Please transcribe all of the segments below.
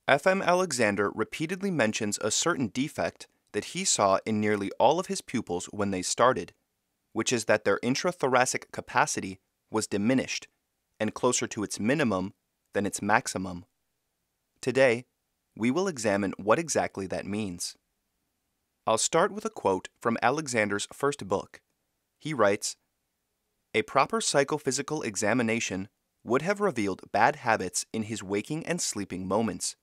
F.M. Alexander repeatedly mentions a certain defect that he saw in nearly all of his pupils when they started, which is that their intra-thoracic capacity was diminished and closer to its minimum than its maximum. Today, we will examine what exactly that means. I'll start with a quote from Alexander's first book. He writes, "A proper psychophysical examination would have revealed bad habits in his waking and sleeping moments,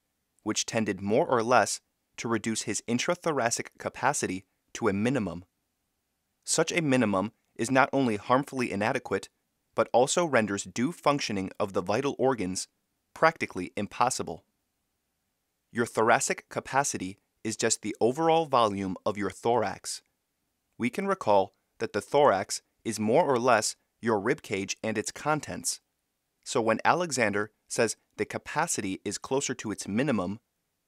which tended more or less to reduce his intrathoracic capacity to a minimum. Such a minimum is not only harmfully inadequate, but also renders due functioning of the vital organs practically impossible. Your thoracic capacity is just the overall volume of your thorax. We can recall that the thorax is more or less your rib cage and its contents. So when Alexander says the capacity is closer to its minimum,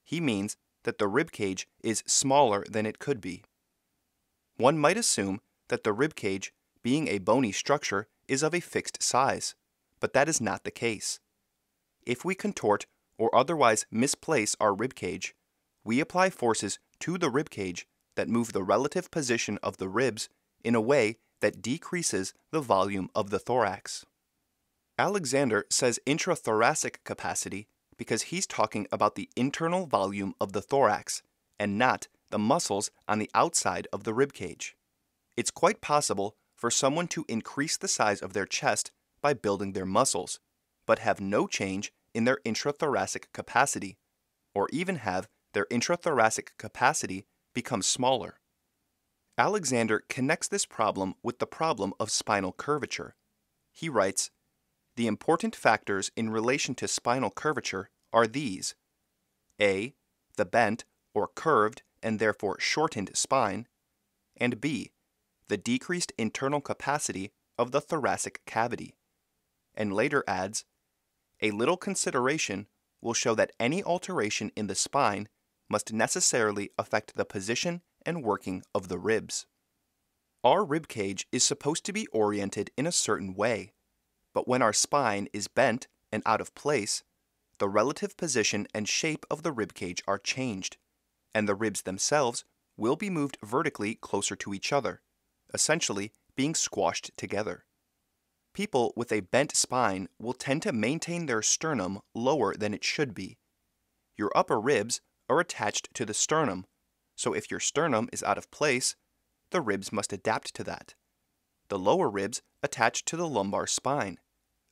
he means that the rib cage is smaller than it could be. One might assume that the rib cage, being a bony structure, is of a fixed size, but that is not the case. If we contort or otherwise misplace our rib cage, we apply forces to the rib cage that move the relative position of the ribs in a way that decreases the volume of the thorax. Alexander says intrathoracic capacity because he's talking about the internal volume of the thorax and not the muscles on the outside of the rib cage. It's quite possible for someone to increase the size of their chest by building their muscles, but have no change in their intrathoracic capacity, or even have their intrathoracic capacity become smaller. Alexander connects this problem with the problem of spinal curvature. He writes, "The important factors in relation to spinal curvature are these: A, the bent or curved and therefore shortened spine, and B, the decreased internal capacity of the thoracic cavity," and later adds, "A little consideration will show that any alteration in the spine must necessarily affect the position and working of the ribs." Our rib cage is supposed to be oriented in a certain way, but when our spine is bent and out of place, the relative position and shape of the rib cage are changed, and the ribs themselves will be moved vertically closer to each other, essentially being squashed together. People with a bent spine will tend to maintain their sternum lower than it should be. Your upper ribs are attached to the sternum, so if your sternum is out of place, the ribs must adapt to that. The lower ribs attach to the lumbar spine,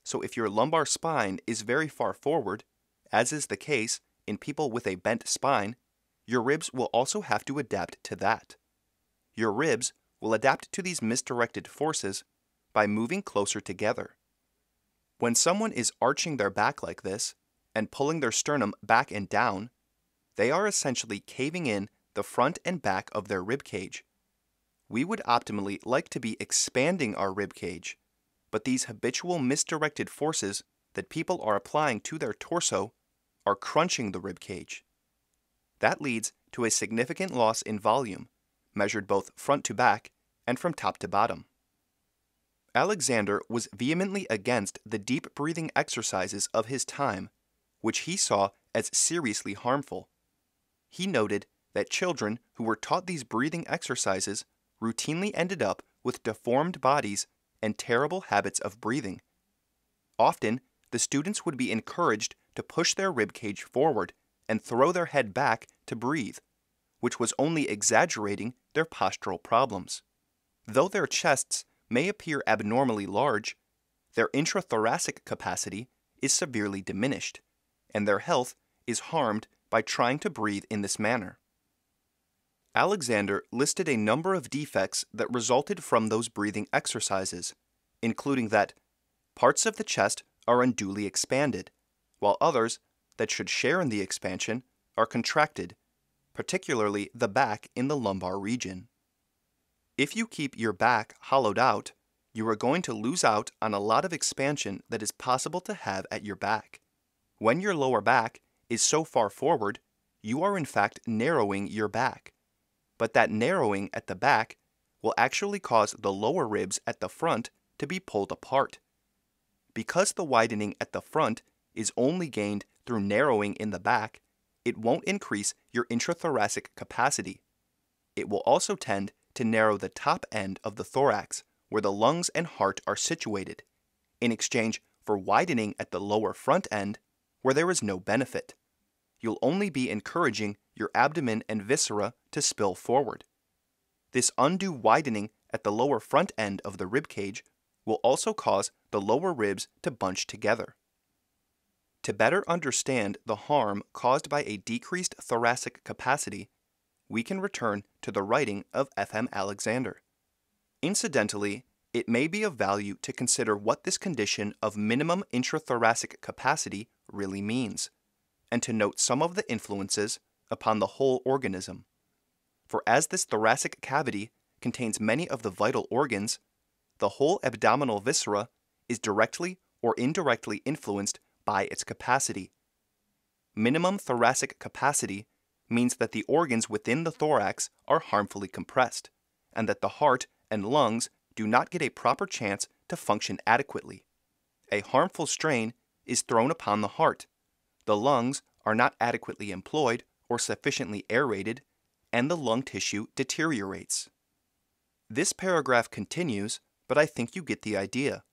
so if your lumbar spine is very far forward, as is the case in people with a bent spine, your ribs will also have to adapt to that. Your ribs will adapt to these misdirected forces by moving closer together. When someone is arching their back like this and pulling their sternum back and down, they are essentially caving in the front and back of their rib cage. We would optimally like to be expanding our rib cage, but these habitual misdirected forces that people are applying to their torso are crunching the rib cage. That leads to a significant loss in volume, measured both front to back and from top to bottom. Alexander was vehemently against the deep breathing exercises of his time, which he saw as seriously harmful. He noted that children who were taught these breathing exercises routinely ended up with deformed bodies and terrible habits of breathing. Often, the students would be encouraged to push their rib cage forward and throw their head back to breathe, which was only exaggerating their postural problems. Though their chests may appear abnormally large, their intrathoracic capacity is severely diminished, and their health is harmed by trying to breathe in this manner. Alexander listed a number of defects that resulted from those breathing exercises, including that parts of the chest are unduly expanded, while others that should share in the expansion are contracted, particularly the back in the lumbar region. If you keep your back hollowed out, you are going to lose out on a lot of expansion that is possible to have at your back. When your lower back is so far forward, you are in fact narrowing your back. But that narrowing at the back will actually cause the lower ribs at the front to be pulled apart. Because the widening at the front is only gained through narrowing in the back, it won't increase your intrathoracic capacity. It will also tend to narrow the top end of the thorax, where the lungs and heart are situated, in exchange for widening at the lower front end, where there is no benefit. You'll only be encouraging your abdomen and viscera to spill forward. This undue widening at the lower front end of the rib cage will also cause the lower ribs to bunch together. To better understand the harm caused by a decreased thoracic capacity, we can return to the writing of F.M. Alexander. Incidentally, it may be of value to consider what this condition of minimum intrathoracic capacity really means, and to note some of the influences upon the whole organism. For as this thoracic cavity contains many of the vital organs, the whole abdominal viscera is directly or indirectly influenced by its capacity. Minimum thoracic capacity means that the organs within the thorax are harmfully compressed, and that the heart and lungs do not get a proper chance to function adequately. A harmful strain is thrown upon the heart, the lungs are not adequately employed or sufficiently aerated, and the lung tissue deteriorates. This paragraph continues, but I think you get the idea.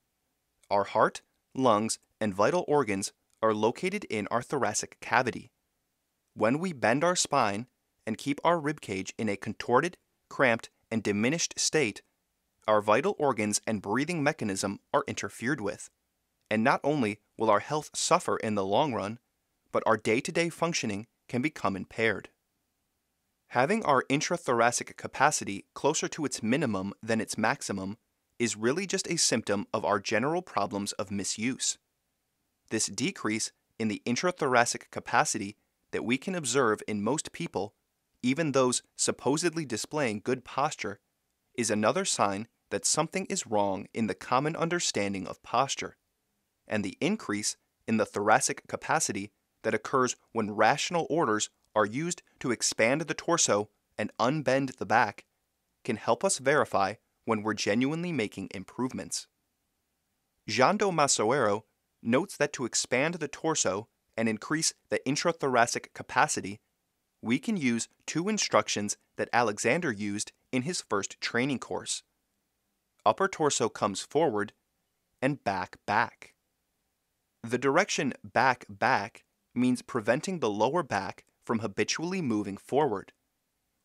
Our heart, lungs, and vital organs are located in our thoracic cavity. When we bend our spine and keep our rib cage in a contorted, cramped, and diminished state, our vital organs and breathing mechanism are interfered with, and not only will our health suffer in the long run, but our day-to-day functioning can become impaired. Having our intrathoracic capacity closer to its minimum than its maximum is really just a symptom of our general problems of misuse. This decrease in the intrathoracic capacity that we can observe in most people, even those supposedly displaying good posture, is another sign that something is wrong in the common understanding of posture, and the increase in the thoracic capacity that occurs when rational orders are used to expand the torso and unbend the back can help us verify when we're genuinely making improvements. Jeandomasoero notes that to expand the torso and increase the intrathoracic capacity, we can use two instructions that Alexander used in his first training course. Upper torso comes forward and back back. The direction back back means preventing the lower back from habitually moving forward.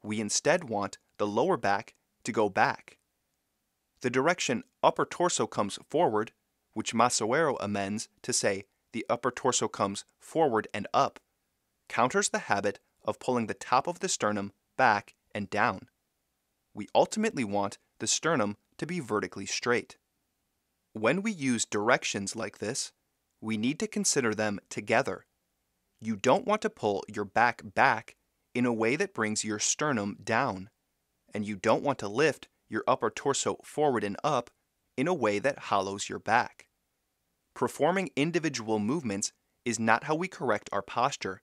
We instead want the lower back to go back. The direction upper torso comes forward, which Masoero amends to say the upper torso comes forward and up, counters the habit of pulling the top of the sternum back and down. We ultimately want the sternum to be vertically straight. When we use directions like this, we need to consider them together. You don't want to pull your back back in a way that brings your sternum down, and you don't want to lift your upper torso forward and up in a way that hollows your back. Performing individual movements is not how we correct our posture.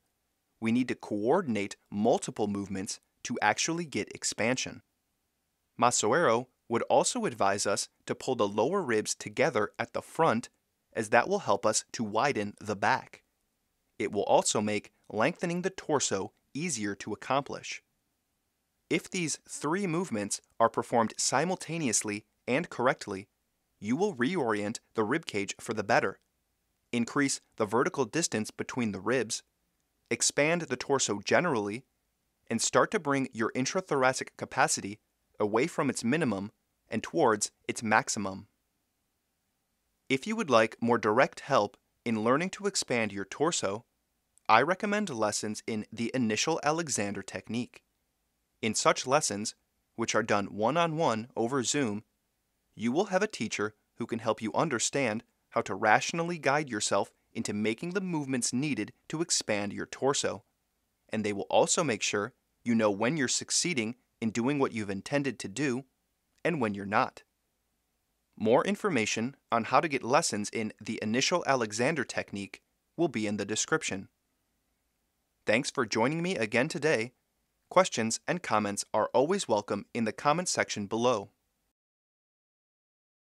We need to coordinate multiple movements to actually get expansion. Masoero would also advise us to pull the lower ribs together at the front, as that will help us to widen the back. It will also make lengthening the torso easier to accomplish. If these three movements are performed simultaneously and correctly, you will reorient the rib cage for the better, increase the vertical distance between the ribs, expand the torso generally, and start to bring your intrathoracic capacity away from its minimum and towards its maximum. If you would like more direct help in learning to expand your torso, I recommend lessons in the initial Alexander technique. In such lessons, which are done one-on-one over Zoom, you will have a teacher who can help you understand how to rationally guide yourself into making the movements needed to expand your torso, and they will also make sure you know when you're succeeding in doing what you've intended to do and when you're not. More information on how to get lessons in the initial Alexander technique will be in the description. Thanks for joining me again today. Questions and comments are always welcome in the comment section below.